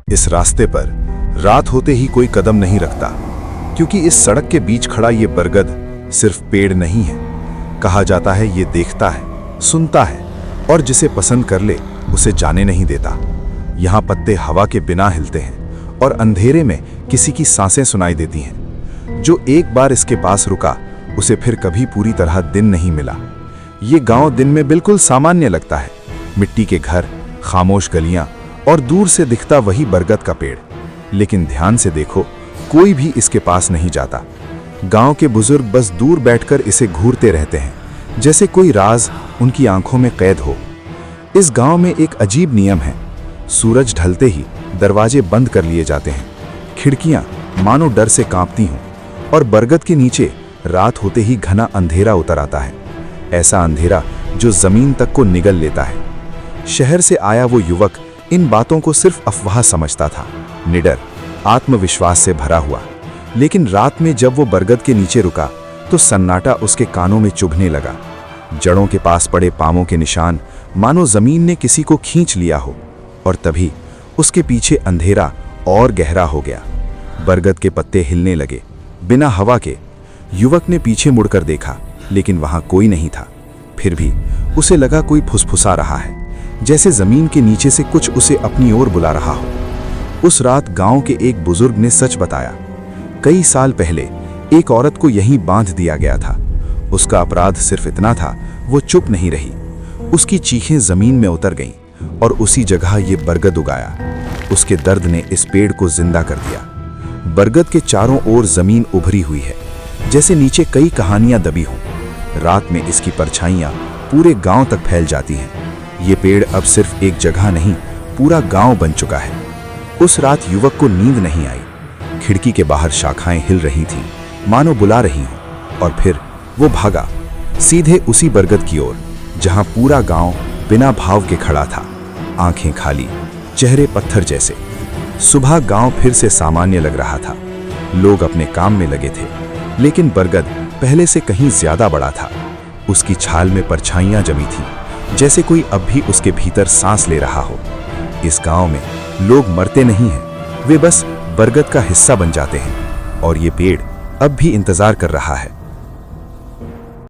इस रास्ते पर रात होते ही कोई कदम नहीं रखता, क्योंकि इस सड़क के बीच खड़ा ये बरगद सिर्फ पेड़ नहीं है। कहा जाता है ये देखता है, सुनता है और जिसे पसंद कर ले उसे जाने नहीं देता। यहाँ पत्ते हवा के बिना हिलते हैं और अंधेरे में किसी की सांसें सुनाई देती हैं। जो एक बार इसके पास रुका उसे फिर कभी पूरी तरह दिन नहीं मिला। ये गांव दिन में बिल्कुल सामान्य लगता है, मिट्टी के घर, खामोश गलियां और दूर से दिखता वही बरगद का पेड़। लेकिन ध्यान से देखो, कोई भी इसके पास नहीं जाता। गांव के बुजुर्ग बस दूर बैठकर इसे घूरते रहते हैं, जैसे कोई राज उनकी आंखों में कैद हो। इस गांव में एक अजीब नियम है, सूरज ढलते ही दरवाजे बंद कर लिए जाते हैं। खिड़कियां मानो डर से कांपती हों और बरगद के नीचे रात होते ही घना अंधेरा उतर आता है। ऐसा अंधेरा जो जमीन तक को निगल लेता है। शहर से आया वो युवक इन बातों को सिर्फ अफवाह समझता था, निडर, आत्मविश्वास से भरा हुआ। लेकिन रात में जब वो बरगद के नीचे रुका तो सन्नाटा उसके कानों में चुभने लगा। जड़ों के पास पड़े पांवों के निशान, मानो जमीन ने किसी को खींच लिया हो। और तभी उसके पीछे अंधेरा और गहरा हो गया। बरगद के पत्ते हिलने लगे, बिना हवा के। युवक ने पीछे मुड़कर देखा, लेकिन वहां कोई नहीं था। फिर भी उसे लगा कोई फुसफुसा रहा है, जैसे जमीन के नीचे से कुछ उसे अपनी ओर बुला रहा हो। उस रात गांव के एक बुजुर्ग ने सच बताया। कई साल पहले एक औरत को यहीं बांध दिया गया था। उसका अपराध सिर्फ इतना था, वो चुप नहीं रही। उसकी चीखें जमीन में उतर गईं और उसी जगह ये बरगद उगाया। उसके दर्द ने इस पेड़ को जिंदा कर दिया। बरगद के चारों ओर जमीन उभरी हुई है, जैसे नीचे कई कहानियां दबी हों। रात में इसकी परछाइयां पूरे गांव तक फैल जाती हैं। ये पेड़ अब सिर्फ एक जगह नहीं, पूरा गांव बन चुका है। उस रात युवक को नींद नहीं आई। खिड़की के बाहर शाखाएं हिल रही थीं, मानो बुला रही हों। और फिर वो भागा, सीधे उसी बरगद की ओर, जहां पूरा गांव बिना भाव के खड़ा था, आंखें खाली, चेहरे पत्थर जैसे। सुबह गांव फिर से सामान्य लग रहा था। लोग अपने काम में लगे थे, लेकिन बरगद पहले से कहीं ज्यादा बड़ा था। उसकी छाल में परछाइयां जमी थीं, जैसे कोई अब भी उसके भीतर सांस ले रहा हो। इस गांव में लोग मरते नहीं हैं, वे बस बरगद का हिस्सा बन जाते हैं। और ये पेड़ अब भी इंतजार कर रहा है,